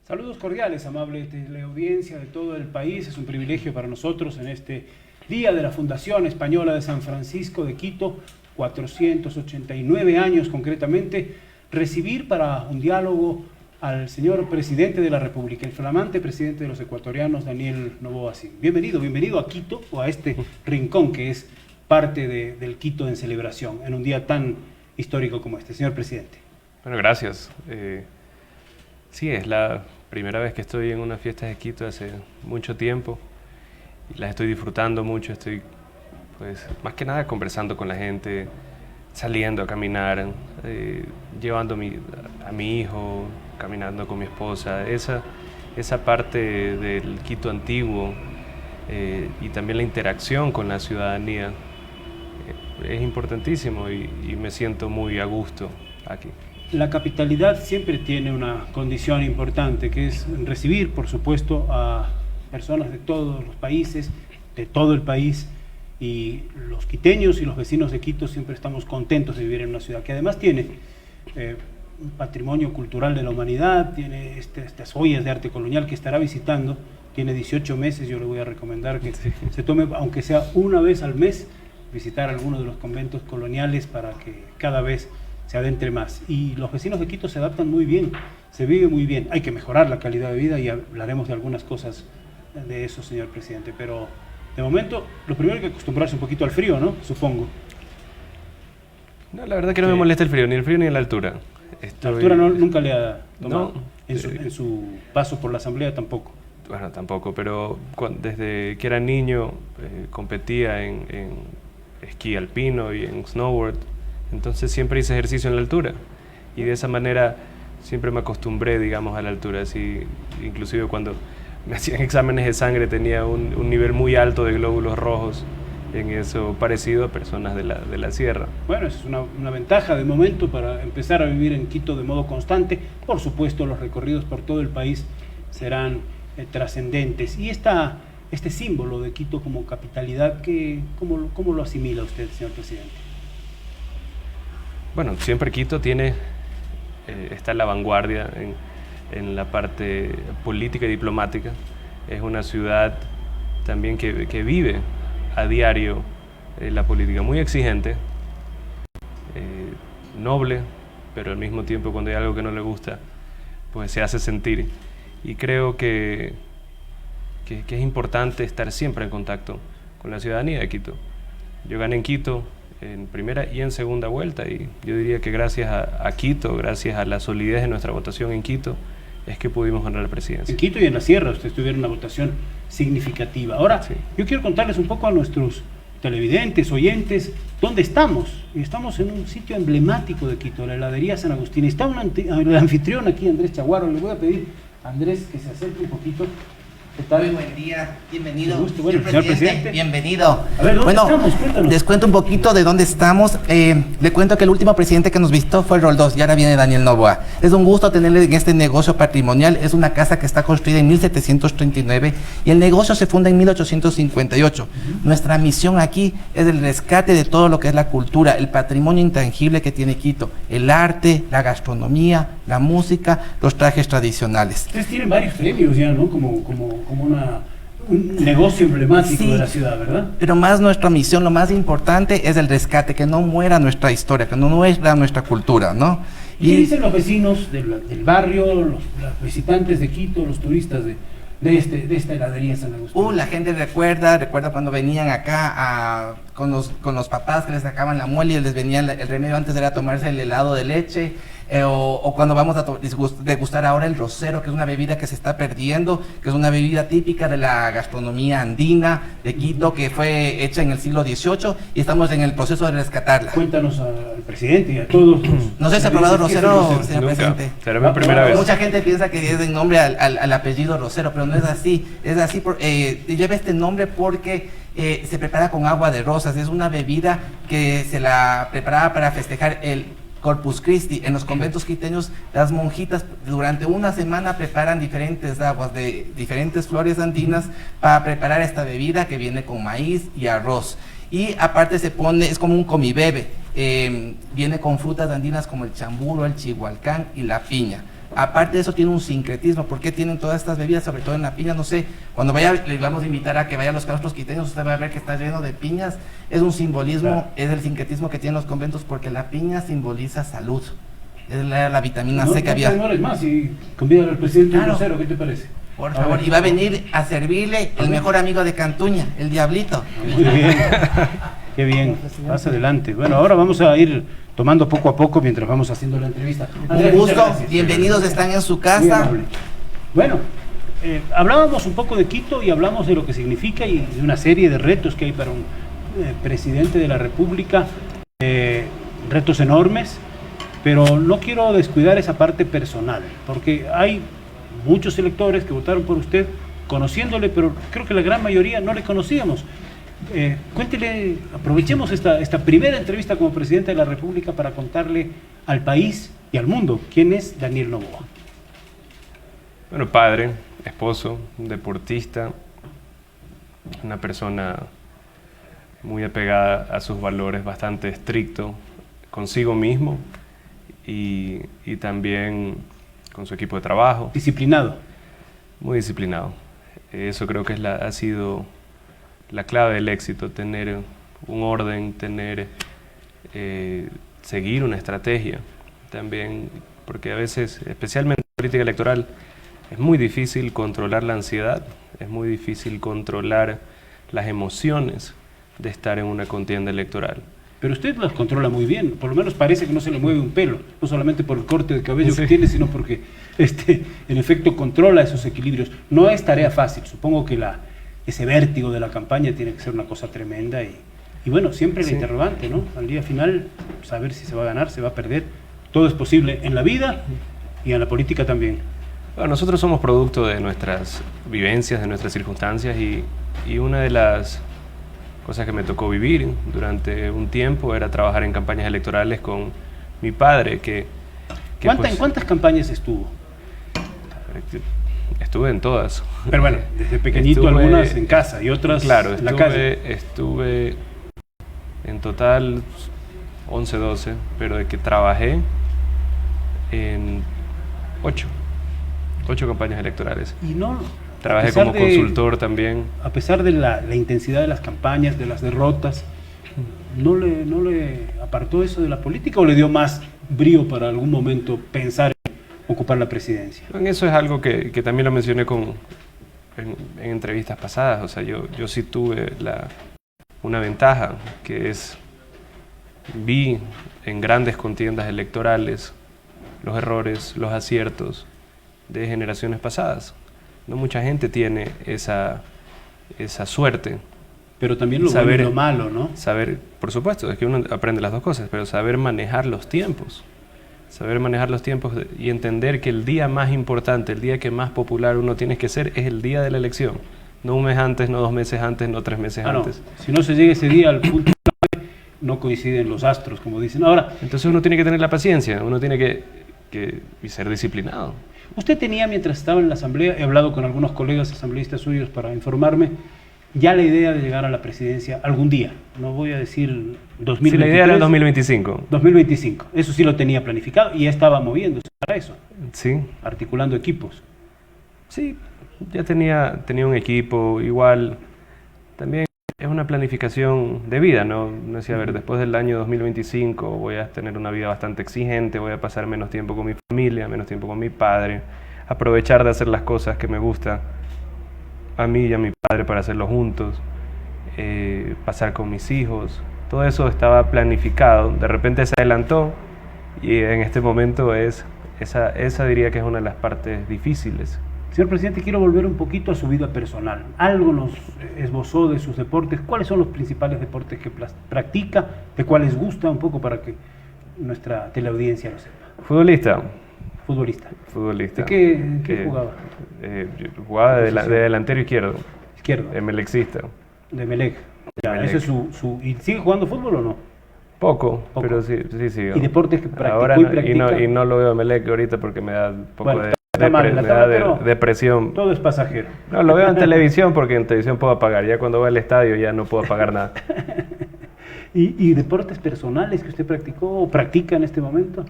Saludos cordiales, amable teleaudiencia de todo el país. Es un privilegio para nosotros en este día de la Fundación Española de San Francisco de Quito, 489 años concretamente, recibir para un diálogo al señor presidente de la República, el flamante presidente de los ecuatorianos, Daniel Noboa Sim. Bienvenido a Quito, o a este rincón que es parte del Quito en celebración, en un día tan histórico como este. Señor presidente. Bueno, gracias. Sí, es la primera vez que estoy en una fiesta de Quito hace mucho tiempo y las estoy disfrutando mucho. Estoy, pues, más que nada conversando con la gente, saliendo a caminar, llevando a mi hijo, caminando con mi esposa. Esa parte del Quito antiguo y también la interacción con la ciudadanía es importantísimo y me siento muy a gusto aquí. La capitalidad siempre tiene una condición importante, que es recibir, por supuesto, a personas de todos los países, de todo el país, y los quiteños y los vecinos de Quito siempre estamos contentos de vivir en una ciudad que además tiene un patrimonio cultural de la humanidad, tiene estas joyas de arte colonial que estará visitando. Tiene 18 meses, yo le voy a recomendar que se tome, aunque sea una vez al mes, visitar alguno de los conventos coloniales para que cada vez se adentre más. Y los vecinos de Quito se adaptan muy bien, se vive muy bien. Hay que mejorar la calidad de vida y hablaremos de algunas cosas de eso, señor presidente. Pero de momento, lo primero hay que acostumbrarse un poquito al frío, ¿no? Supongo. No, la verdad que no me molesta el frío ni la altura. La altura nunca le ha tomado, no, en su paso por la asamblea tampoco. Bueno, tampoco, pero desde que era niño competía en esquí alpino y en snowboard. Entonces siempre hice ejercicio en la altura y de esa manera siempre me acostumbré, digamos, a la altura. Así, inclusive cuando me hacían exámenes de sangre tenía un nivel muy alto de glóbulos rojos, en eso parecido a personas de la sierra. Bueno, esa es una ventaja de momento para empezar a vivir en Quito de modo constante. Por supuesto, los recorridos por todo el país serán trascendentes. Y este símbolo de Quito como capitalidad, ¿cómo lo asimila usted, señor presidente? Bueno, siempre Quito está en la vanguardia en la parte política y diplomática. Es una ciudad también que vive a diario la política, muy exigente, noble, pero al mismo tiempo cuando hay algo que no le gusta, pues se hace sentir. Y creo que es importante estar siempre en contacto con la ciudadanía de Quito. Yo gané en Quito en primera y en segunda vuelta, y yo diría que gracias a Quito, gracias a la solidez de nuestra votación en Quito, es que pudimos ganar la presidencia. En Quito y en la Sierra ustedes tuvieron una votación significativa. Ahora, sí, yo quiero contarles un poco a nuestros televidentes, oyentes, dónde estamos. Estamos en un sitio emblemático de Quito, la heladería San Agustín. Está el anfitrión aquí, Andrés Chaguaro. Le voy a pedir a Andrés que se acerque un poquito. ¿Qué tal? Muy buen día, bienvenido. Bueno, señor presidente. Bienvenido. A ver, ¿dónde estamos? Cuéntanos. Les cuento un poquito de dónde estamos. Le cuento que el último presidente que nos visitó fue Roldós y ahora viene Daniel Noboa. Es un gusto tenerle en este negocio patrimonial. Es una casa que está construida en 1739 y el negocio se funda en 1858. Nuestra misión aquí es el rescate de todo lo que es la cultura, el patrimonio intangible que tiene Quito, el arte, la gastronomía, la música, los trajes tradicionales. Ustedes tienen varios premios ya, ¿no? Como un negocio emblemático, sí, de la ciudad, ¿verdad? Pero más nuestra misión, lo más importante es el rescate, que no muera nuestra historia, que no muera nuestra cultura, ¿no? ¿Y qué dicen los vecinos del barrio, los visitantes de Quito, los turistas de esta heladería San Agustín? La gente recuerda cuando venían acá con los papás que les sacaban la muela y les venía el remedio antes era tomarse el helado de leche. O cuando vamos a degustar ahora el rosero, que es una bebida que se está perdiendo, que es una bebida típica de la gastronomía andina de Quito, que fue hecha en el siglo XVIII y estamos en el proceso de rescatarla. Cuéntanos al presidente y a todos. No sé si ha probado rosero, señor presidente. Será mi primera vez. Mucha gente piensa que es en nombre al apellido Rosero, pero no es así. Es así, lleva este nombre porque se prepara con agua de rosas. Es una bebida que se la preparaba para festejar el Corpus Christi. En los conventos quiteños, las monjitas durante una semana preparan diferentes aguas de diferentes flores andinas para preparar esta bebida que viene con maíz y arroz. Y aparte es como un comibebe, viene con frutas andinas como el chamburo, el chihualcán y la piña. aparte de eso tiene un sincretismo. ¿Por qué tienen todas estas bebidas, sobre todo en la piña? No sé, cuando vaya, le vamos a invitar a que vaya a los claustros quiteños, usted va a ver que está lleno de piñas. Es un simbolismo, Claro. es el sincretismo que tienen los conventos, porque la piña simboliza salud. Es la vitamina No, C que no había. te demores más y convidan al presidente Claro. Rosero, ¿qué te parece? Por A favor, ver. y va a venir a servirle el mejor amigo de Cantuña, el Diablito. Muy bien, qué bien, más adelante. Bueno, ahora vamos a ir tomando poco a poco mientras vamos haciendo la entrevista. Andrés, Un muchas gusto, gracias. bienvenidos, están en su Muy casa. amable. Bueno, hablábamos un poco de Quito y hablamos de lo que significa y de una serie de retos que hay para un presidente de la República, retos enormes, pero no quiero descuidar esa parte personal, porque hay muchos electores que votaron por usted conociéndole, pero creo que la gran mayoría no le conocíamos. Cuéntele, aprovechemos esta primera entrevista como presidente de la República para contarle al país y al mundo quién es Daniel Noboa. Bueno, padre, esposo, deportista, una persona muy apegada a sus valores, bastante estricto consigo mismo y también con su equipo de trabajo. Disciplinado. Muy disciplinado. Eso creo que ha sido la clave del éxito, tener un orden, seguir una estrategia también, porque a veces, especialmente en política electoral, es muy difícil controlar la ansiedad, es muy difícil controlar las emociones de estar en una contienda electoral. Pero usted las controla muy bien, por lo menos parece que no se le mueve un pelo, no solamente por el corte de cabello Sí. que tiene, sino porque en efecto controla esos equilibrios. No es tarea fácil, supongo que ese vértigo de la campaña tiene que ser una cosa tremenda y bueno, siempre el Sí. interrogante, ¿no? Al día final, saber si se va a ganar, se va a perder. Todo es posible en la vida y en la política también. Bueno, nosotros somos producto de nuestras vivencias, de nuestras circunstancias y una de las cosas que me tocó vivir durante un tiempo era trabajar en campañas electorales con mi padre, que ¿En pues, cuántas campañas estuvo? estuve en todas. Pero bueno, desde pequeñito Estuve- algunas en casa y otras Claro, en la calle. estuve en total 11, 12, pero de que trabajé en 8 campañas electorales. Y no, Trabajé a pesar como de- consultor también. A pesar de la intensidad de las campañas, de las derrotas, ¿no le apartó eso de la política o le dio más brío para algún momento pensar en ocupar la presidencia? En eso es algo que también lo mencioné en entrevistas pasadas. O sea, yo sí tuve una ventaja, que es vi en grandes contiendas electorales los errores, los aciertos de generaciones pasadas. No mucha gente tiene esa suerte. Pero también lo bueno y lo malo, ¿no? Saber, por supuesto, es que uno aprende las dos cosas, pero saber manejar los tiempos. Saber manejar los tiempos y entender que el día más importante, el día que más popular uno tiene que ser, es el día de la elección. No un mes antes, no 2 meses antes, no 3 meses Ah, no. antes. Si no se llega ese día al punto clave, no coinciden los astros, como dicen. Ahora, Entonces uno tiene que tener la paciencia, uno tiene que ser disciplinado. usted tenía, mientras estaba en la asamblea, he hablado con algunos colegas asambleístas suyos para informarme, ya la idea de llegar a la presidencia algún día, no voy a decir 2023. Sí, la idea era el 2025. 2025, eso sí lo tenía planificado y ya estaba moviéndose para eso, Sí, articulando equipos. sí, ya tenía un equipo, igual, también es una planificación de vida, ¿no? No decía, a ver, después del año 2025 voy a tener una vida bastante exigente, voy a pasar menos tiempo con mi familia, menos tiempo con mi padre, aprovechar de hacer las cosas que me gusta a mí y a mi padre para hacerlo juntos, pasar con mis hijos, todo eso estaba planificado, de repente se adelantó y en este momento esa diría que es una de las partes difíciles. Señor presidente, quiero volver un poquito a su vida personal. Algo nos esbozó de sus deportes. ¿Cuáles son los principales deportes que practica? ¿De cuáles gusta? Un poco para que nuestra teleaudiencia lo sepa. Futbolista. Futbolista. ¿De qué jugaba? Yo jugaba de delantero izquierdo, Izquierdo. emelexista. De Melec. Ya, Melec. ese es su... ¿Y sigue jugando fútbol o no? Poco, Poco. pero sí. ¿Y deportes que practicó Ahora y no, practica? y no lo veo a Melec ahorita porque me da un poco Bueno, de está mal en la tabla, pero depresión. todo es pasajero. No, lo veo en televisión porque en televisión puedo apagar. Ya cuando voy al estadio ya no puedo apagar nada. ¿Y deportes personales que usted practicó o practica en este momento?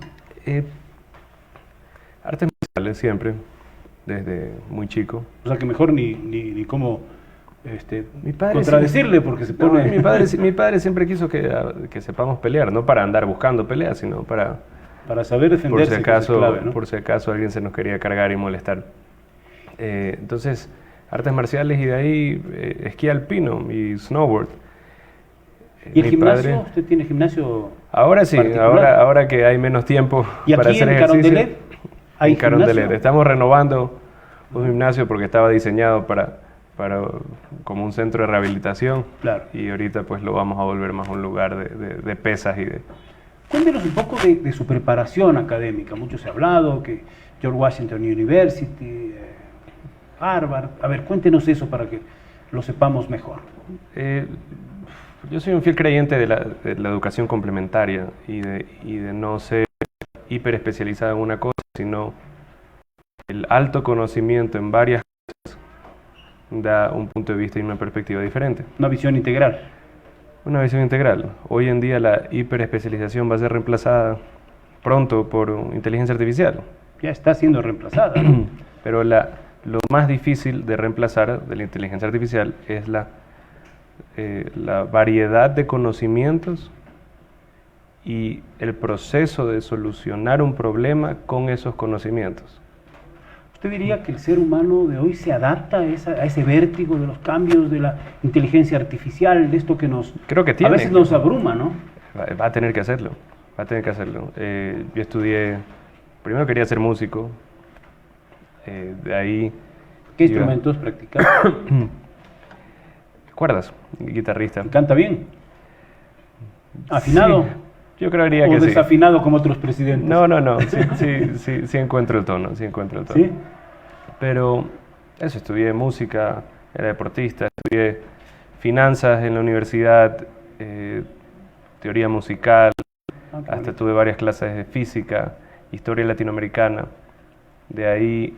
Artes siempre, desde muy chico. O sea que mejor ni cómo Mi padre contradecirle porque se No, pone... mi padre siempre quiso que sepamos pelear, no para andar buscando peleas, sino para, para saber por defenderse, si que es acaso, clave, ¿no? por si acaso alguien se nos quería cargar y molestar. Entonces, artes marciales y de ahí esquí alpino y snowboard. ¿Y el Mi gimnasio? padre- ¿Usted tiene gimnasio? Ahora sí, particular? ahora que hay menos tiempo ¿Y para aquí hacer en ejercicio. Carondelet hay En Carondelet. gimnasio? Estamos renovando un gimnasio porque estaba diseñado para como un centro de rehabilitación. Claro. Y ahorita pues lo vamos a volver más un lugar de pesas y de... Cuéntenos un poco de su preparación académica. Mucho se ha hablado, que George Washington University, Harvard. A ver, cuéntenos eso para que lo sepamos mejor. Yo soy un fiel creyente de la educación complementaria y de no ser hiper especializado en una cosa, sino el alto conocimiento en varias cosas da un punto de vista y una perspectiva diferente. Una visión integral. Una visión integral. Hoy en día la hiperespecialización va a ser reemplazada pronto por inteligencia artificial. Ya está siendo reemplazada, ¿no? Pero lo más difícil de reemplazar de la inteligencia artificial es la variedad de conocimientos y el proceso de solucionar un problema con esos conocimientos. ¿Usted diría que el ser humano de hoy se adapta a ese vértigo de los cambios de la inteligencia artificial, de esto que Creo que a tiene. veces nos abruma, ¿no? Va a tener que hacerlo. Va a tener que hacerlo. Yo estudié, primero quería ser músico, de ahí... ¿Qué yo- instrumentos practica? Cuerdas, guitarrista. ¿Canta bien? ¿Afinado? Sí, yo creería ¿O que sí. desafinado como otros presidentes? No, sí encuentro el tono, sí encuentro el tono. ¿Sí? Pero eso, estudié música, era deportista, estudié finanzas en la universidad, teoría musical, Ah, qué hasta bonito. tuve varias clases de física, historia latinoamericana. De ahí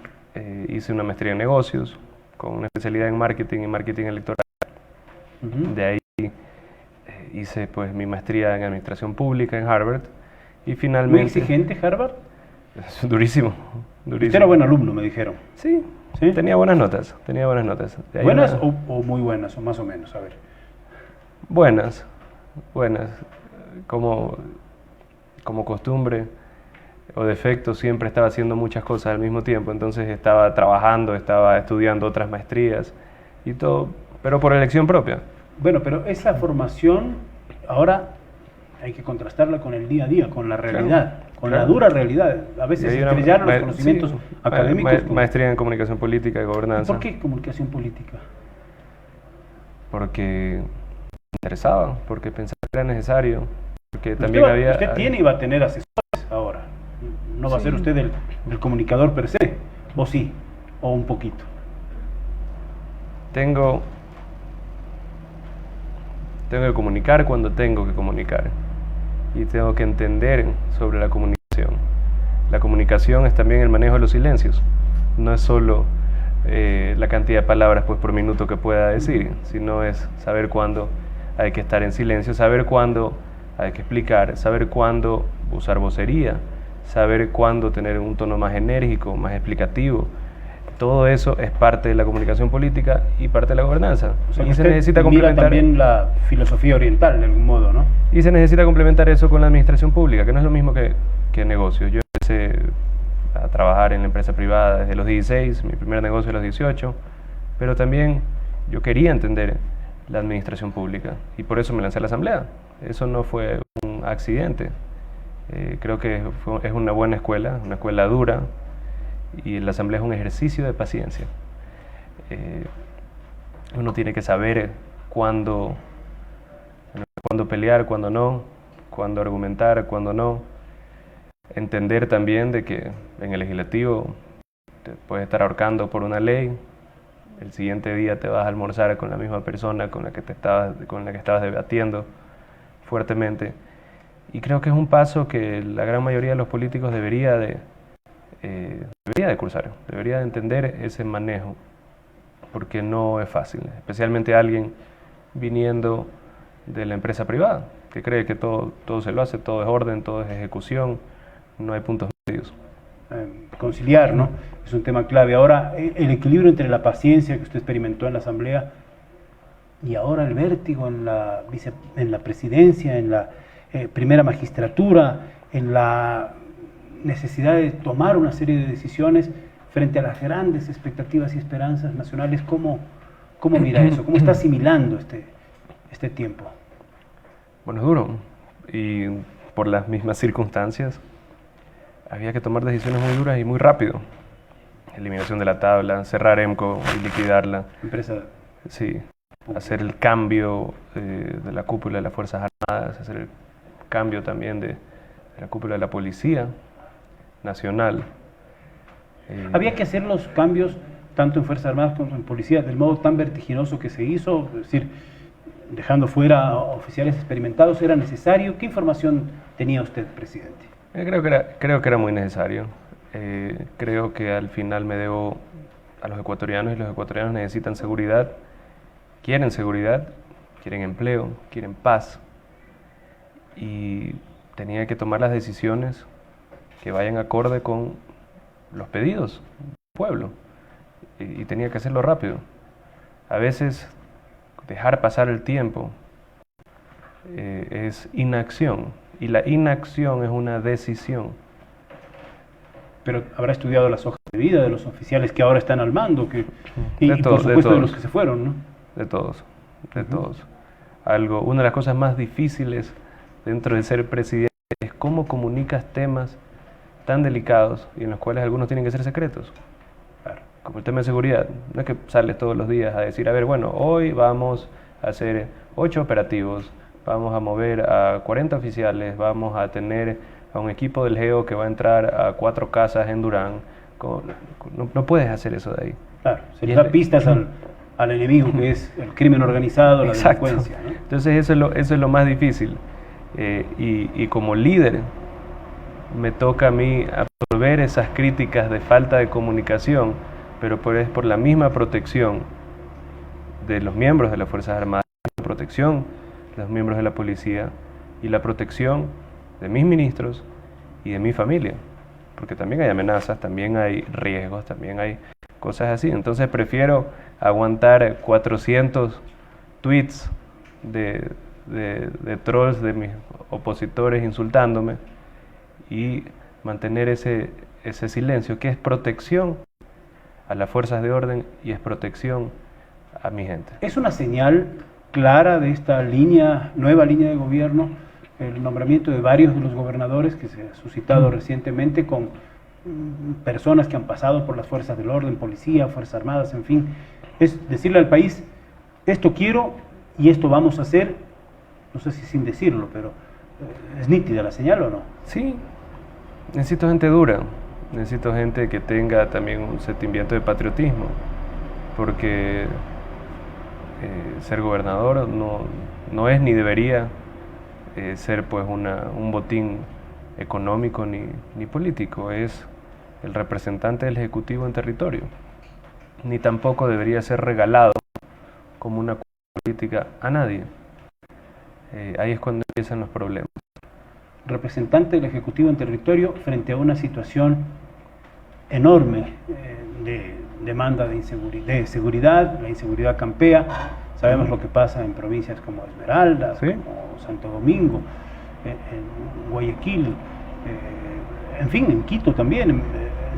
hice una maestría en negocios, con una especialidad en marketing y marketing electoral. Ujú. De ahí hice pues mi maestría en administración pública en Harvard y Muy finalmente... exigente, Harvard. Es durísimo, durísimo. Usted era buen alumno, me dijeron. Sí, ¿Sí? tenía buenas notas, tenía buenas notas. De ahí ¿Buenas una- o muy buenas, o más o menos? A ver. Buenas, buenas. Como costumbre o defecto, siempre estaba haciendo muchas cosas al mismo tiempo, entonces estaba trabajando, estaba estudiando otras maestrías y todo, pero por elección propia. Bueno, pero esa formación ahora hay que contrastarla con el día a día, con la realidad, con la claro. dura realidad. A Y veces hay una estrellar los ma- conocimientos sí, académicos. maestría en comunicación política y gobernanza. ¿Por qué comunicación política? Porque me interesaba, porque pensaba que era necesario, porque Usted, también había... usted tiene y va a tener asesores ahora. No va a Sí. ser usted el comunicador per se, o sí, o un poquito. Tengo que comunicar cuando tengo que comunicar y tengo que entender sobre la comunicación. La comunicación es también el manejo de los silencios. No es solo la cantidad de palabras pues, por minuto que pueda decir, sino es saber cuándo hay que estar en silencio, saber cuándo hay que explicar, saber cuándo usar vocería, saber cuándo tener un tono más enérgico, más explicativo. Todo eso es parte de la comunicación política y parte de la gobernanza. O sea, que Y se usted necesita mira complementar también la filosofía oriental, de algún modo, ¿no? y se necesita complementar eso con la administración pública, que no es lo mismo que negocios. Yo empecé a trabajar en la empresa privada desde los 16, mi primer negocio a los 18, pero también yo quería entender la administración pública y por eso me lancé a la asamblea. Eso no fue un accidente. Creo que es una buena escuela, una escuela dura, y la asamblea es un ejercicio de paciencia. Uno tiene que saber cuándo pelear, cuándo no, cuándo argumentar, cuándo no. Entender también de que en el legislativo te puedes estar ahorcando por una ley, el siguiente día te vas a almorzar con la misma persona con la que estabas debatiendo fuertemente. Y creo que es un paso que la gran mayoría de los políticos debería de cursar, debería de entender ese manejo, porque no es fácil, especialmente alguien viniendo de la empresa privada, que cree que todo se lo hace, todo es orden, todo es ejecución, no hay puntos medios. conciliar, ¿no? Es un tema clave. Ahora, el equilibrio entre la paciencia que usted experimentó en la Asamblea y ahora el vértigo en la presidencia, en la primera magistratura, en la necesidad de tomar una serie de decisiones frente a las grandes expectativas y esperanzas nacionales. ¿Cómo mira eso? ¿Cómo está asimilando este tiempo? Bueno, es duro, y por las mismas circunstancias había que tomar decisiones muy duras y muy rápido. Eliminación de la tabla, cerrar EMCO y liquidarla. Empresa. Sí, hacer el cambio de la cúpula de las Fuerzas Armadas, hacer el cambio también de la cúpula de la Policía Nacional. Había que hacer los cambios tanto en Fuerzas Armadas como en Policía del modo tan vertiginoso que se hizo, es decir, dejando fuera a oficiales experimentados. ¿Era necesario? ¿Qué información tenía usted, presidente? Creo que era muy necesario. Creo que al final me debo a los ecuatorianos, y los ecuatorianos necesitan seguridad, quieren empleo, quieren paz, y tenía que tomar las decisiones que vayan acorde con los pedidos del pueblo, y tenía que hacerlo rápido. A veces dejar pasar el tiempo es inacción, y la inacción es una decisión. Pero habrá estudiado las hojas de vida de los oficiales que ahora están al mando, y todos, por supuesto de los que se fueron, ¿no? De todos. Una de las cosas más difíciles dentro de ser presidente es cómo comunicas temas tan delicados y en los cuales algunos tienen que ser secretos. Claro. Como el tema de seguridad. No es que sales todos los días a decir, a ver, bueno, hoy vamos a hacer 8 operativos, vamos a mover a 40 oficiales, vamos a tener a un equipo del GEO que va a entrar a 4 casas en Durán. No puedes hacer eso de ahí. Claro, se les da pistas al enemigo, que es el crimen organizado, la Exacto. delincuencia, ¿no? Entonces eso es lo más difícil. Y como líder me toca a mí absorber esas críticas de falta de comunicación, pero es por la misma protección de los miembros de las Fuerzas Armadas, la protección de los miembros de la policía y la protección de mis ministros y de mi familia, porque también hay amenazas, también hay riesgos, también hay cosas así. Entonces prefiero aguantar 400 tweets de trolls de mis opositores insultándome y mantener ese silencio, que es protección a las fuerzas de orden y es protección a mi gente. Es una señal clara de esta nueva línea de gobierno, el nombramiento de varios de los gobernadores que se ha suscitado recientemente con personas que han pasado por las fuerzas del orden, policía, fuerzas armadas, en fin. Es decirle al país, esto quiero y esto vamos a hacer, no sé si sin decirlo, pero ¿es nítida la señal o no? Sí, necesito gente dura, necesito gente que tenga también un sentimiento de patriotismo, porque ser gobernador no es ni debería ser pues un botín económico ni político, es el representante del Ejecutivo en territorio, ni tampoco debería ser regalado como una política a nadie. Ahí es cuando empiezan los problemas. Representante del Ejecutivo en territorio frente a una situación enorme de demanda de seguridad, la inseguridad campea. Sabemos lo que pasa en provincias como Esmeraldas, ¿sí?, como Santo Domingo, en Guayaquil, en fin, en Quito también, en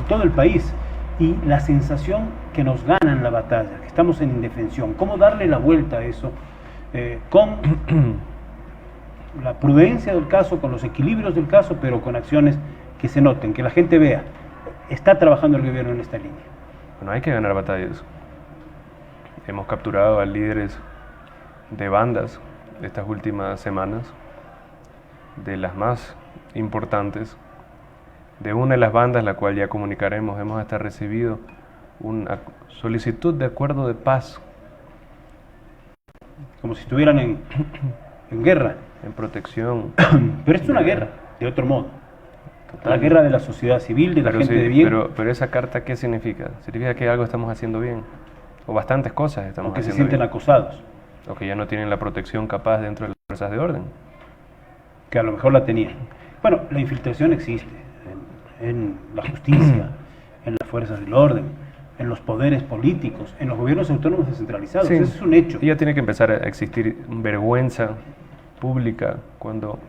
todo el país. Y la sensación que nos ganan la batalla, que estamos en indefensión. ¿Cómo darle la vuelta a eso? Con la prudencia del caso, con los equilibrios del caso, pero con acciones que se noten, que la gente vea. Está trabajando el gobierno en esta línea. Bueno, hay que ganar batallas. Hemos capturado a líderes de bandas estas últimas semanas, de las más importantes. De una de las bandas, la cual ya comunicaremos, hemos hasta recibido una solicitud de acuerdo de paz. Como si estuvieran en guerra. En protección. Pero es una guerra, de otro modo. La guerra de la sociedad civil, de la gente de bien. Pero esa carta, ¿qué significa? Significa que algo estamos haciendo bien. O bastantes cosas estamos o que haciendo se sienten bien. acosados. O que ya no tienen la protección capaz dentro de las fuerzas de orden. Que a lo mejor la tenían. Bueno, la infiltración existe en la justicia, en las fuerzas del orden, en los poderes políticos, en los gobiernos autónomos descentralizados. Sí. Eso es un hecho. Y ya tiene que empezar a existir vergüenza pública cuando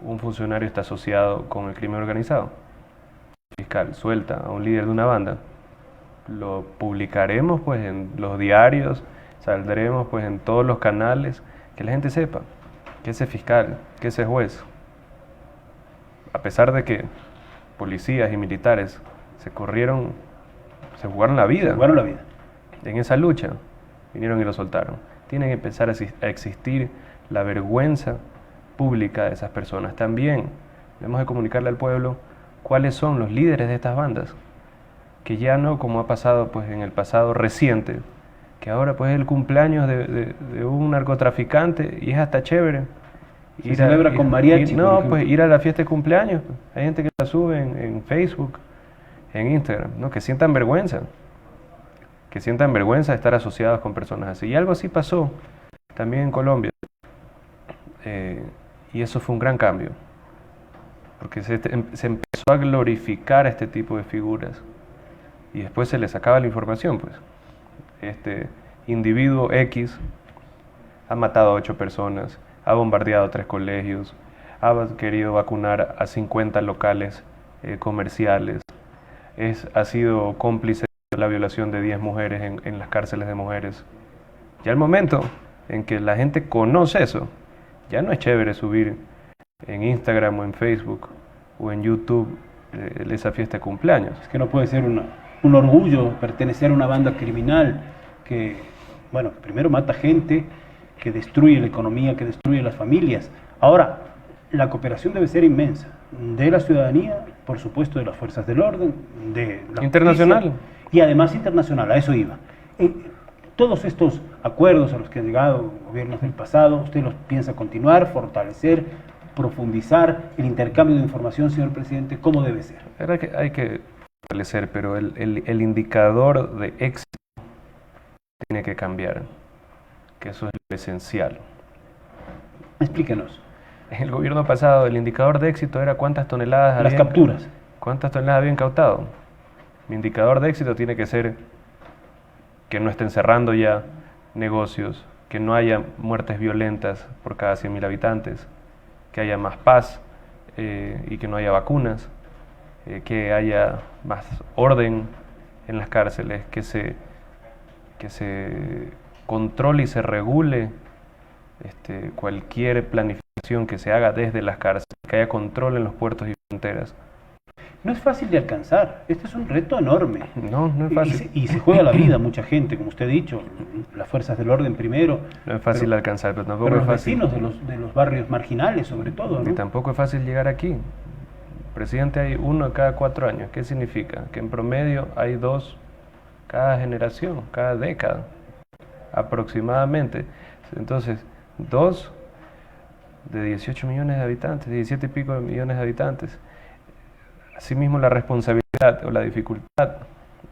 un funcionario está asociado con el crimen organizado. El fiscal suelta a un líder de una banda, lo publicaremos pues en los diarios, saldremos pues en todos los canales, que la gente sepa que ese fiscal, que ese juez, a pesar de que policías y militares se jugaron la vida. Se jugaron la vida. En esa lucha vinieron y lo soltaron. Tiene que empezar a existir la vergüenza pública de esas personas. También debemos de comunicarle al pueblo cuáles son los líderes de estas bandas, que ya no como ha pasado pues en el pasado reciente, que ahora pues es el cumpleaños de un narcotraficante y es hasta chévere. Se celebra con mariachi. No, pues ir a la fiesta de cumpleaños. Hay gente que la sube en Facebook, en Instagram, ¿no? Que sientan vergüenza de estar asociados con personas así. Y algo así pasó también en Colombia. Y eso fue un gran cambio, porque se empezó a glorificar este tipo de figuras y después se le sacaba la información, pues. Este individuo X ha matado a 8 personas, ha bombardeado 3 colegios, ha querido vacunar a 50 locales comerciales, ha sido cómplice de la violación de 10 mujeres en las cárceles de mujeres. Ya el momento en que la gente conoce eso, ya no es chévere subir en Instagram o en Facebook o en YouTube esa fiesta de cumpleaños. Es que no puede ser un orgullo pertenecer a una banda criminal que, bueno, primero mata gente, que destruye la economía, que destruye las familias. Ahora, la cooperación debe ser inmensa, de la ciudadanía, por supuesto de las fuerzas del orden, de la internacional justicia, y además internacional, a eso iba. Todos estos acuerdos a los que han llegado gobiernos del pasado, ¿usted los piensa continuar, fortalecer, profundizar el intercambio de información, señor presidente? ¿Cómo debe ser? La verdad que hay que fortalecer, pero el indicador de éxito tiene que cambiar, que eso es lo esencial. Explíquenos. En el gobierno pasado el indicador de éxito era cuántas toneladas Las capturas. ¿Cuántas toneladas habían incautado? Mi indicador de éxito tiene que ser que no estén cerrando ya negocios, que no haya muertes violentas por cada 100.000 habitantes, que haya más paz y que no haya vacunas, que haya más orden en las cárceles, que se controle y se regule cualquier planificación que se haga desde las cárceles, que haya control en los puertos y fronteras. No es fácil de alcanzar, este es un reto enorme. No es fácil. Y se juega la vida mucha gente, como usted ha dicho, las fuerzas del orden primero. No es fácil alcanzar, pero tampoco pero es los fácil. vecinos de los barrios marginales, sobre todo, ¿no? Y tampoco es fácil llegar aquí. Presidente hay 1 cada 4 años. ¿Qué significa? Que en promedio hay 2 cada generación, cada década, aproximadamente. Entonces, 2 de 18 millones de habitantes, 17 y pico de millones de habitantes. Asimismo, la responsabilidad o la dificultad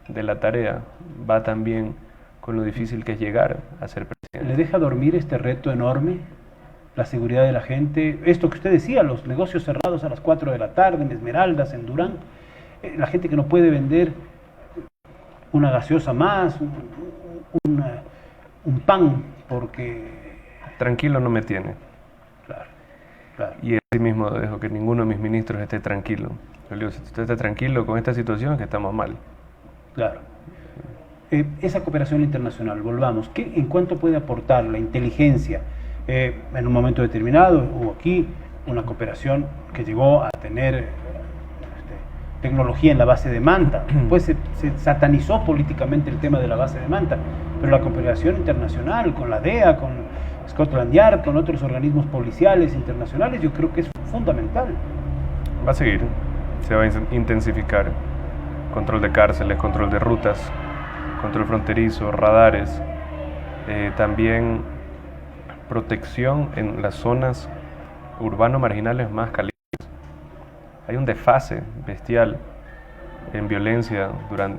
de la tarea va también con lo difícil que es llegar a ser presidente. ¿Le deja dormir este reto enorme? La seguridad de la gente, esto que usted decía, los negocios cerrados a las 4 de la tarde, en Esmeraldas, en Durán, la gente que no puede vender una gaseosa más, un pan, porque... Tranquilo no me tiene. Claro. Y así mismo dejo que ninguno de mis ministros esté tranquilo. Yo le digo, si usted está tranquilo con esta situación, es que estamos mal. Claro. Esa cooperación internacional, volvamos, ¿en cuánto puede aportar la inteligencia? En un momento determinado hubo aquí una cooperación que llegó a tener tecnología en la base de Manta. Después se satanizó políticamente el tema de la base de Manta, pero la cooperación internacional con la DEA, con Scotland Yard, con otros organismos policiales internacionales, yo creo que es fundamental. Va a seguir, se va a intensificar. Control de cárceles, control de rutas, control fronterizo, radares, también protección en las zonas urbano-marginales más calientes. Hay un desfase bestial en violencia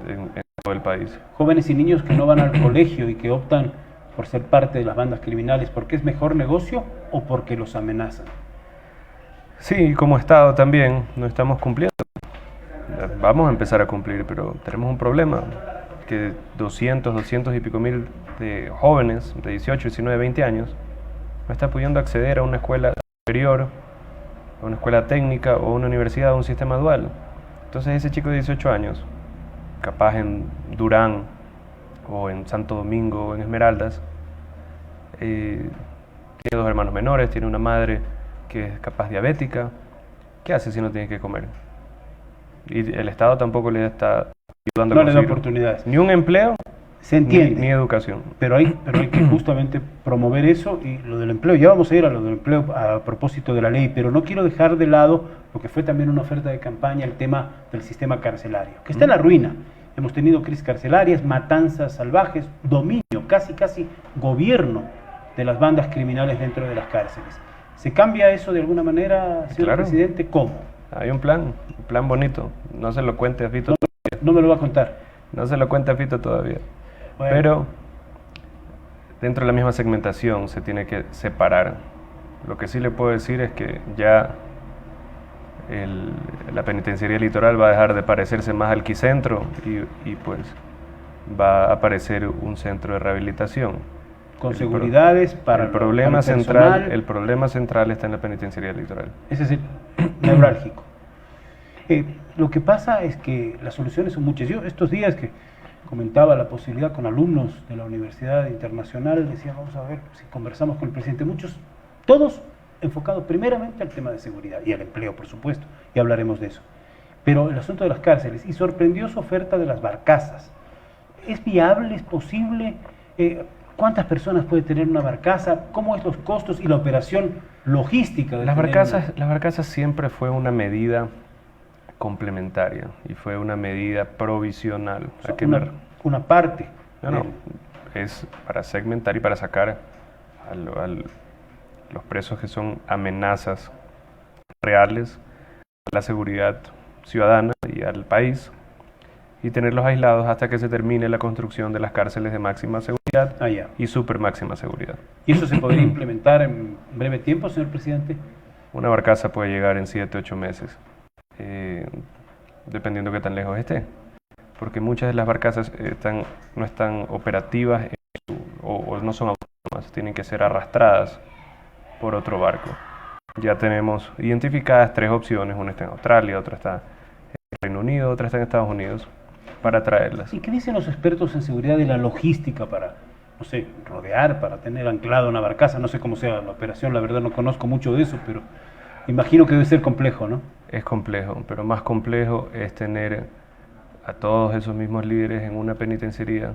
en todo el país. Jóvenes y niños que no van al colegio y que optan por ser parte de las bandas criminales, ¿porque es mejor negocio o porque los amenazan? Sí, como Estado también no estamos cumpliendo. vamos a empezar a cumplir, pero tenemos un problema, que 200 y pico mil de jóvenes de 18, 19, 20 años no están pudiendo acceder a una escuela superior, a una escuela técnica o a una universidad o un sistema dual. Entonces ese chico de 18 años, capaz en Durán o en Santo Domingo o en Esmeraldas, tiene 2 hermanos menores, tiene una madre que es capaz diabética. ¿Qué hace si no tiene que comer? Y el Estado tampoco le está ayudando No a le da conseguir oportunidades. ni un empleo, Se entiende. ni educación. Pero hay que justamente promover eso y lo del empleo. Ya vamos a ir a lo del empleo a propósito de la ley, pero no quiero dejar de lado lo que fue también una oferta de campaña, el tema del sistema carcelario, que está en la ruina. Hemos tenido crisis carcelarias, matanzas salvajes, dominio, casi gobierno de las bandas criminales dentro de las cárceles. ¿Se cambia eso de alguna manera, señor Claro. presidente? ¿Cómo? Hay un plan bonito. No se lo cuente a Fito todavía. No me lo va a contar. No se lo cuente a Fito todavía. Bueno. Pero dentro de la misma segmentación se tiene que separar. Lo que sí le puedo decir es que ya la penitenciaría litoral va a dejar de parecerse más al Quicentro y pues va a aparecer un centro de rehabilitación. Con seguridades para el problema para el central, personal. el problema central está en la penitenciaría litoral. Ese es el neurálgico. Lo que pasa es que las soluciones son muchas. Yo estos días que comentaba la posibilidad con alumnos de la Universidad Internacional, decía, vamos a ver si conversamos con el presidente. Todos enfocados primeramente al tema de seguridad y al empleo, por supuesto, y hablaremos de eso. Pero el asunto de las cárceles, y sorprendió su oferta de las barcazas. ¿Es viable? ¿Es posible? ¿Cuántas personas puede tener una barcaza? ¿Cómo es los costos y la operación logística de Las tener barcazas siempre fue una medida complementaria y fue una medida provisional. una parte? No, es para segmentar y para sacar a los presos que son amenazas reales a la seguridad ciudadana y al país, y tenerlos aislados hasta que se termine la construcción de las cárceles de máxima seguridad y super máxima seguridad. ¿Y eso se podría implementar en breve tiempo, señor presidente? Una barcaza puede llegar en 7, 8 meses, dependiendo de qué tan lejos esté, porque muchas de las barcazas no están operativas o no son autónomas, tienen que ser arrastradas por otro barco. Ya tenemos identificadas 3 opciones, una está en Australia, otra está en Reino Unido, otra está en Estados Unidos, para traerlas. ¿Y qué dicen los expertos en seguridad de la logística para, no sé, rodear, para tener anclada una barcaza? No sé cómo sea la operación, la verdad no conozco mucho de eso, pero imagino que debe ser complejo, ¿no? Es complejo, pero más complejo es tener a todos esos mismos líderes en una penitenciaría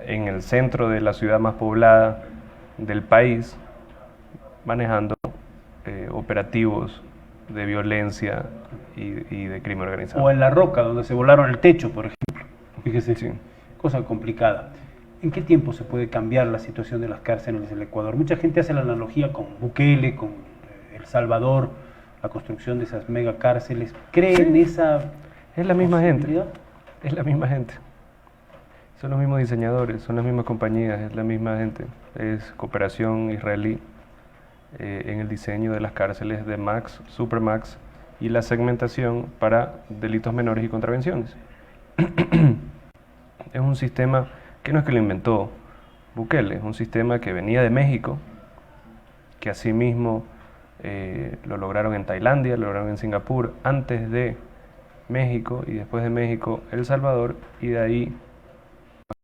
en el centro de la ciudad más poblada del país, manejando operativos de violencia y de crimen organizado. O en La Roca, donde se volaron el techo, por ejemplo. Fíjese, Sí. cosa complicada. ¿En qué tiempo se puede cambiar la situación de las cárceles del Ecuador? Mucha gente hace la analogía con Bukele, con El Salvador, la construcción de esas mega cárceles. ¿Creen esa Es la misma gente, posibilidad? es la misma gente. Son los mismos diseñadores, son las mismas compañías, es la misma gente. Es cooperación israelí en el diseño de las cárceles de Max, Supermax y la segmentación para delitos menores y contravenciones. Es un sistema que no es que lo inventó Bukele, es un sistema que venía de México, que asimismo lo lograron en Tailandia, lo lograron en Singapur, antes de México, y después de México El Salvador, y de ahí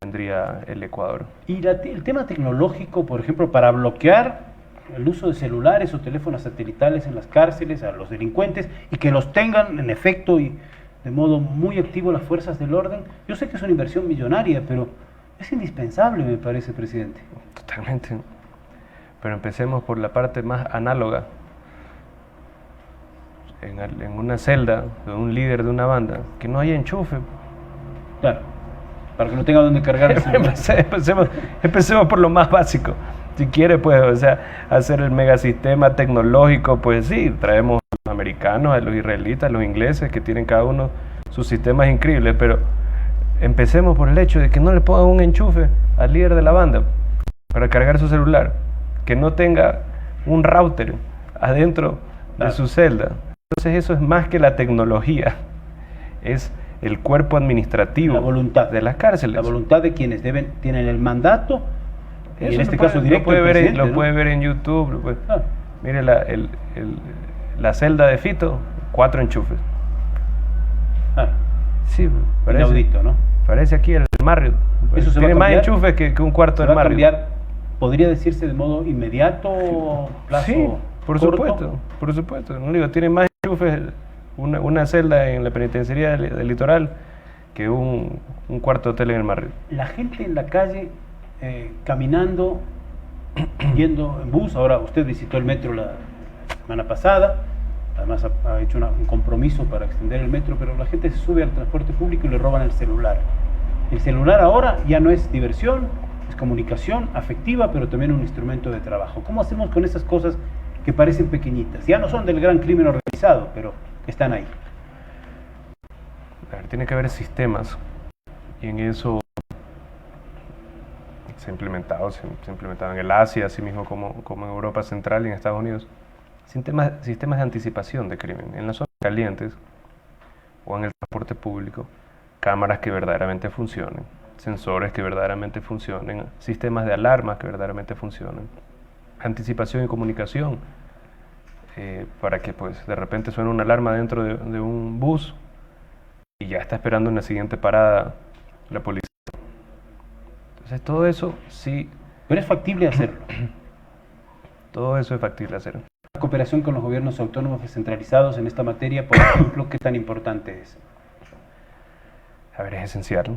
vendría el Ecuador. Y el tema tecnológico, por ejemplo, para bloquear el uso de celulares o teléfonos satelitales en las cárceles a los delincuentes y que los tengan en efecto y de modo muy activo las fuerzas del orden. Yo sé que es una inversión millonaria, pero es indispensable, me parece, presidente. Totalmente. Pero empecemos por la parte más análoga. En una celda de un líder de una banda, que no haya enchufe. Claro, para que no tenga donde cargar el celular. Empecemos por lo más básico. Si quiere, pues, o sea, hacer el megasistema tecnológico, pues sí, traemos a los americanos, a los israelitas, a los ingleses, que tienen cada uno sus sistemas increíbles, pero empecemos por el hecho de que no le pongan un enchufe al líder de la banda para cargar su celular, que no tenga un router adentro de su celda. Entonces eso es más que la tecnología, es el cuerpo administrativo La voluntad de las cárceles. La voluntad de quienes tienen el mandato, y Eso en este lo puede- caso directo lo puede el ver presidente, lo ¿no? puede ver en YouTube. Ah, Mire la celda de Fito, 4 enchufes. ah, Sí, parece, inaudito, ¿no? parece aquí el Marriott. Eso se va Tiene a más cambiar. enchufes que un cuarto ¿Se del va a Marriott. cambiar, podría decirse de modo inmediato, plazo Sí, por corto? supuesto, por supuesto. No digo, tiene más enchufes una celda en la penitenciaría del Litoral que un cuarto de hotel en el Marriott. La gente en la calle, caminando, yendo en bus. Ahora usted visitó el metro la semana pasada, además ha hecho un compromiso para extender el metro, pero la gente se sube al transporte público y le roban el celular. El celular ahora ya no es diversión, es comunicación afectiva, pero también un instrumento de trabajo. ¿Cómo hacemos con esas cosas que parecen pequeñitas? Ya no son del gran crimen organizado, pero están ahí. A ver, tiene que haber sistemas y en eso se ha implementado en el Asia, así mismo como en Europa Central y en Estados Unidos, sistemas de anticipación de crimen. En las zonas calientes o en el transporte público, cámaras que verdaderamente funcionen, sensores que verdaderamente funcionen, sistemas de alarma que verdaderamente funcionen, anticipación y comunicación, para que pues de repente suene una alarma dentro de un bus y ya está esperando en la siguiente parada la policía. Entonces todo eso sí, Pero es factible hacerlo. todo eso es factible hacer. La cooperación con los gobiernos autónomos descentralizados en esta materia, por ejemplo, ¿qué tan importante es? A ver, es esencial.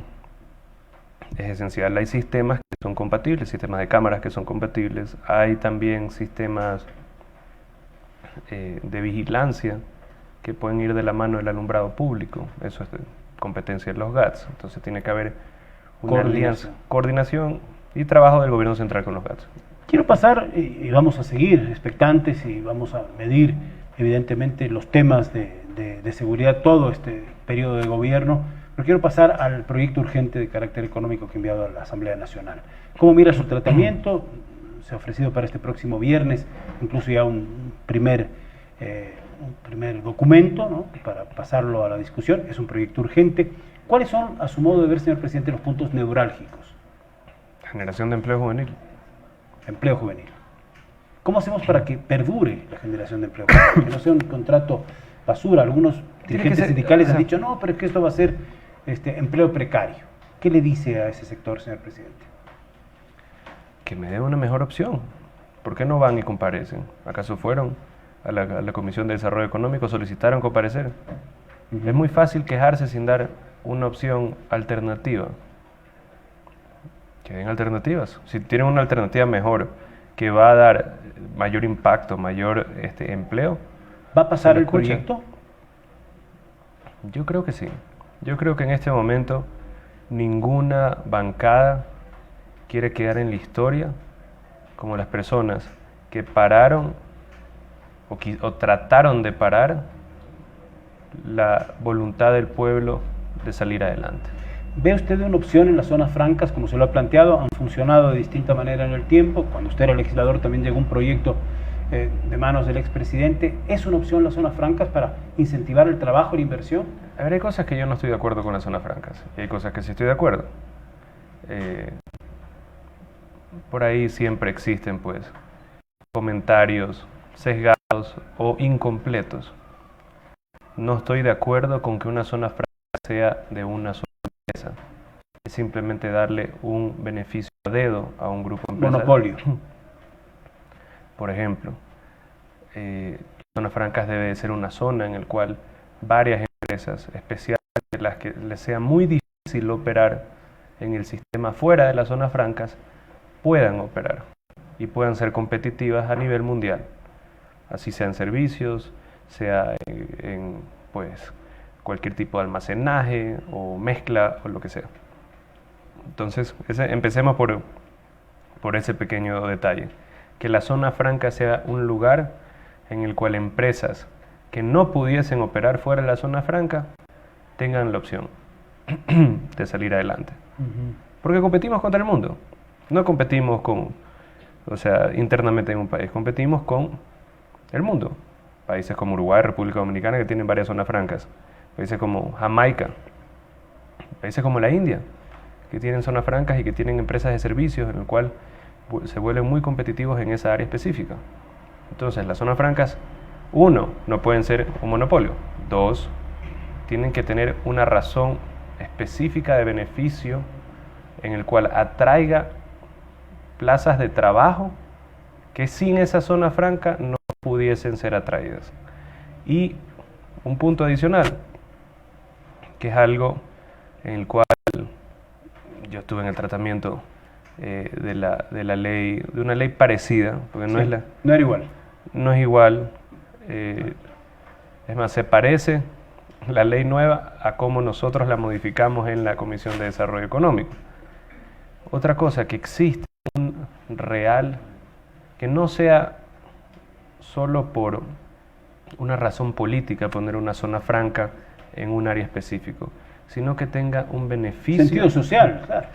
Es esencial. Hay sistemas que son compatibles, sistemas de cámaras que son compatibles. Hay también sistemas de vigilancia que pueden ir de la mano del alumbrado público. Eso es de competencia de los GATS. Entonces tiene que haber una alianza, coordinación y trabajo del gobierno central con los GATS. Quiero pasar, y vamos a seguir expectantes y vamos a medir evidentemente los temas de seguridad todo este periodo de gobierno, pero quiero pasar al proyecto urgente de carácter económico que ha enviado a la Asamblea Nacional. ¿Cómo mira su tratamiento? Se ha ofrecido para este próximo viernes, incluso ya un primer documento, ¿no?, para pasarlo a la discusión. Es un proyecto urgente. ¿Cuáles son, a su modo de ver, señor presidente, los puntos neurálgicos? Generación de empleo juvenil. Empleo juvenil. ¿Cómo hacemos para que perdure la generación de empleo juvenil? Que no sea un contrato basura. Algunos dirigentes sindicales han dicho, no, pero es que esto va a ser empleo precario. ¿Qué le dice a ese sector, señor presidente? Que me dé una mejor opción. ¿Por qué no van y comparecen? ¿Acaso fueron a la Comisión de Desarrollo Económico, solicitaron comparecer? Es muy fácil quejarse sin dar una opción alternativa. Que den alternativas. Si tienen una alternativa mejor, que va a dar mayor impacto, mayor empleo. ¿Va a pasar ¿se el lo escucha? proyecto? Yo creo que sí. Yo creo que en este momento ninguna bancada quiere quedar en la historia como las personas que pararon o trataron de parar la voluntad del pueblo de salir adelante. ¿Ve usted una opción en las zonas francas, como se lo ha planteado? Han funcionado de distinta manera en el tiempo. Cuando usted era legislador también llegó un proyecto de manos del expresidente. ¿Es una opción las zonas francas para incentivar el trabajo y la inversión? A ver, hay cosas que yo no estoy de acuerdo con las zonas francas y hay cosas que sí estoy de acuerdo. Por ahí siempre existen pues comentarios sesgados o incompletos. No estoy de acuerdo con que una zona franca sea de una sola empresa. Es simplemente darle un beneficio a dedo a un grupo empresarial. Monopolio. Por ejemplo, zonas francas debe de ser una zona en la cual varias empresas, especialmente las que les sea muy difícil operar en el sistema fuera de las zonas francas, puedan operar y puedan ser competitivas a nivel mundial, así sean servicios, sea en pues cualquier tipo de almacenaje o mezcla o lo que sea. Entonces, empecemos por ese pequeño detalle, que la zona franca sea un lugar en el cual empresas que no pudiesen operar fuera de la zona franca tengan la opción de salir adelante. Porque competimos contra el mundo. No competimos internamente en un país, competimos con el mundo. Países como Uruguay, República Dominicana, que tienen varias zonas francas. países como Jamaica, países como la India, que tienen zonas francas y que tienen empresas de servicios en el cual se vuelven muy competitivos en esa área específica. Entonces, las zonas francas, uno, no pueden ser un monopolio. Dos, tienen que tener una razón específica de beneficio en el cual atraiga plazas de trabajo que sin esa zona franca no pudiesen ser atraídas. Y un punto adicional, que es algo en el cual yo estuve en el tratamiento de la ley, de una ley parecida, porque no Sí, es la, no era igual. no es igual, es más, se parece la ley nueva a cómo nosotros la modificamos en la Comisión de Desarrollo Económico. Otra cosa, que existe un real, que no sea solo por una razón política poner una zona franca en un área específico, sino que tenga un beneficio. Sentido social, claro.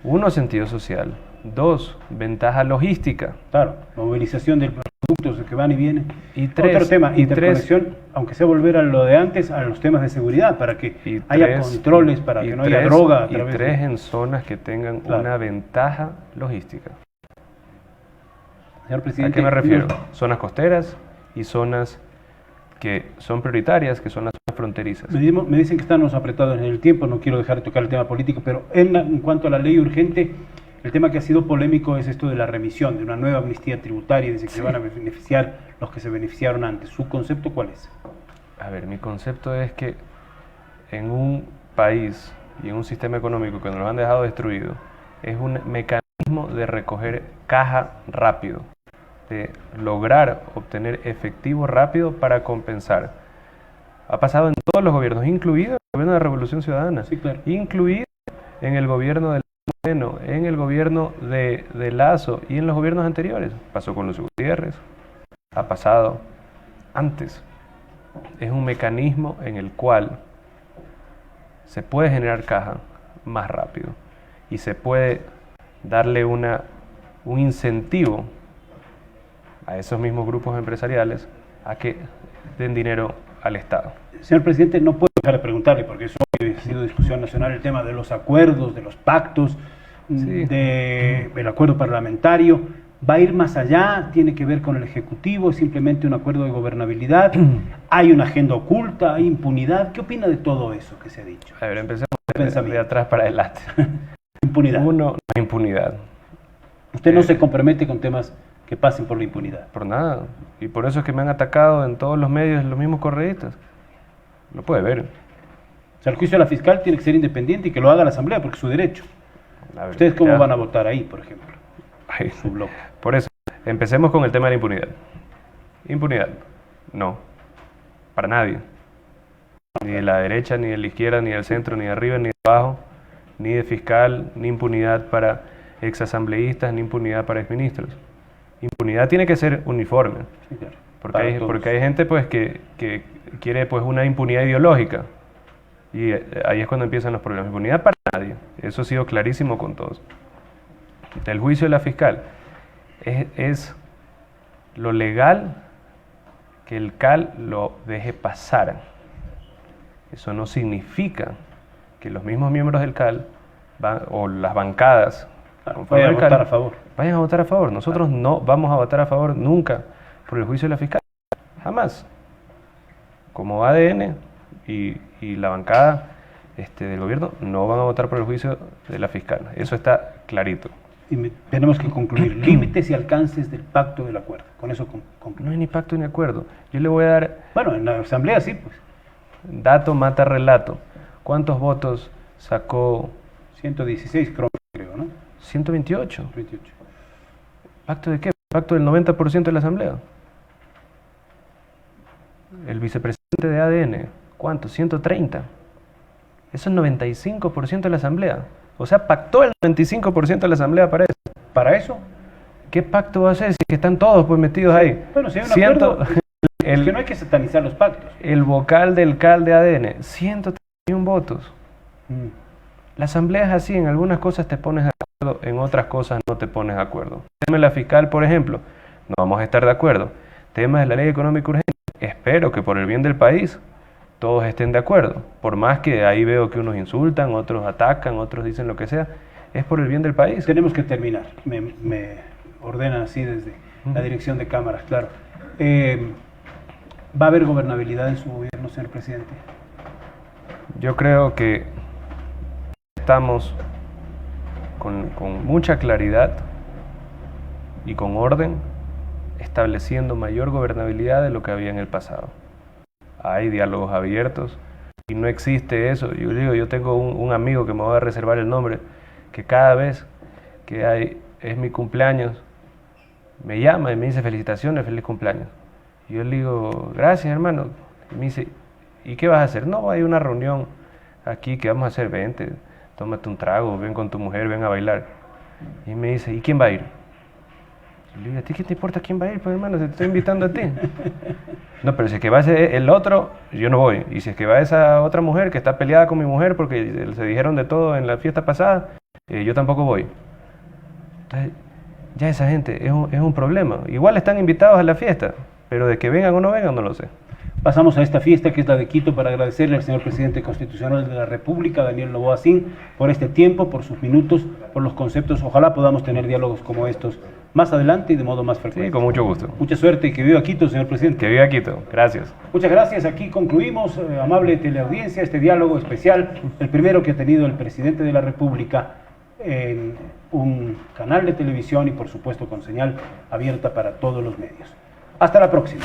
Uno, sentido social. Dos, ventaja logística. Claro, movilización de productos que van y vienen. Y tres, Otro tema, y interconexión, aunque sea volver a lo de antes, a los temas de seguridad, para que y haya tres, controles, para y que no haya tres, droga. y tres en zonas que tengan una ventaja logística. Señor ¿A presidente, qué me refiero? Zonas costeras y zonas que son prioritarias, que son las zonas fronterizas. Me dicen que estamos apretados en el tiempo, no quiero dejar de tocar el tema político, pero en cuanto a la ley urgente, el tema que ha sido polémico es esto de la remisión, de una nueva amnistía tributaria, dice que se van a beneficiar los que se beneficiaron antes. ¿Su concepto cuál es? A ver, mi concepto es que en un país y en un sistema económico que nos lo han dejado destruido, es un mecanismo de recoger caja rápido, de lograr obtener efectivo rápido para compensar. Ha pasado en todos los gobiernos, incluido el gobierno de la Revolución Ciudadana, Sí, claro. incluido en el gobierno del Moreno, en el gobierno de Lazo y en los gobiernos anteriores. Pasó con los Gutiérrez, ha pasado antes. Es un mecanismo en el cual se puede generar caja más rápido y se puede darle un incentivo a esos mismos grupos empresariales a que den dinero al Estado. Señor presidente, no puedo dejar de preguntarle, porque eso ha sido discusión nacional, el tema de los acuerdos, de los pactos, Sí. del acuerdo parlamentario. ¿Va a ir más allá? ¿Tiene que ver con el Ejecutivo? ¿Es simplemente un acuerdo de gobernabilidad? ¿Hay una agenda oculta? ¿Hay impunidad? ¿Qué opina de todo eso que se ha dicho? A ver, empecemos de Pensamiento. atrás para adelante. Impunidad. Uno, no hay impunidad. Usted no se compromete con temas que pasen por la impunidad. Por nada. Y por eso es que me han atacado en todos los medios los mismos correístas. Lo puede ver. O sea, el juicio de la fiscal tiene que ser independiente y que lo haga la Asamblea, porque es su derecho. A ver, ¿Ustedes cómo ya. van a votar ahí, por ejemplo? Ay, Su bloque. por eso, empecemos con el tema de la impunidad. Impunidad, no. Para nadie. Ni de la derecha, ni de la izquierda, ni del centro, ni de arriba, ni de abajo. Ni de fiscal, ni impunidad para exasambleístas, ni impunidad para exministros. Impunidad tiene que ser uniforme. Sí, claro. Porque Para hay gente pues que quiere pues una impunidad ideológica. Y ahí es cuando empiezan los problemas. Impunidad para nadie. Eso ha sido clarísimo con todos. El juicio de la fiscal es lo legal que el CAL lo deje pasar. Eso no significa que los mismos miembros del CAL o las bancadas Vayan a votar a favor. vayan a votar a favor. Nosotros no vamos a votar a favor nunca por el juicio de la fiscal. Jamás. Como ADN y la bancada del gobierno no van a votar por el juicio de la fiscal. Eso está clarito. Tenemos que concluir. Límites y alcances del pacto del acuerdo. Con eso No concluimos. hay ni pacto ni acuerdo. Yo le voy a dar Bueno, en la Asamblea sí, pues. dato mata relato. ¿Cuántos votos sacó? 116 creo, ¿no? 128. 28. ¿Pacto de qué? ¿Pacto del 90% de la Asamblea? El vicepresidente de ADN, ¿cuánto? 130. Eso es 95% de la Asamblea. O sea, pactó el 95% de la Asamblea para eso. ¿Para eso? ¿Qué pacto va a hacer si que están todos pues metidos ahí? Bueno, si hay un Ciento- acuerdo, es que no hay que satanizar los pactos. El vocal del CAL de ADN, 131 votos. Mm. La Asamblea es así, en algunas cosas te pones de acuerdo, en otras cosas no te pones de acuerdo. Tema de la fiscal, por ejemplo, no vamos a estar de acuerdo. Tema de la ley económica urgente, espero que por el bien del país todos estén de acuerdo. Por más que ahí veo que unos insultan, otros atacan, otros dicen lo que sea, es por el bien del país. Tenemos que terminar. Me ordenan así desde la dirección de cámaras, claro. ¿Va a haber gobernabilidad en su gobierno, señor presidente? Yo creo que estamos con mucha claridad y con orden estableciendo mayor gobernabilidad de lo que había en el pasado. Hay diálogos abiertos y no existe eso. Yo digo, yo tengo un amigo que me voy a reservar el nombre, que cada vez que es mi cumpleaños, me llama y me dice felicitaciones, feliz cumpleaños. Y yo le digo, gracias hermano. Y me dice, ¿y qué vas a hacer? No, hay una reunión aquí que vamos a hacer, vente, tómate un trago, ven con tu mujer, ven a bailar. Y me dice, ¿y quién va a ir? Y le digo, ¿a ti qué te importa quién va a ir? Pues hermano, te estoy invitando a ti. No, pero si es que va el otro, yo no voy. Y si es que va esa otra mujer que está peleada con mi mujer porque se dijeron de todo en la fiesta pasada, yo tampoco voy. Entonces, ya esa gente es un problema. Igual están invitados a la fiesta, pero de que vengan o no vengan, no lo sé. Pasamos a esta fiesta que es la de Quito para agradecerle al señor presidente constitucional de la República, Daniel Noboa Sin, por este tiempo, por sus minutos, por los conceptos. Ojalá podamos tener diálogos como estos más adelante y de modo más frecuente. Sí, con mucho gusto. Mucha suerte y que viva Quito, señor presidente. Que viva Quito. Gracias. Muchas gracias. Aquí concluimos, amable teleaudiencia, este diálogo especial, el primero que ha tenido el presidente de la República en un canal de televisión y por supuesto con señal abierta para todos los medios. Hasta la próxima.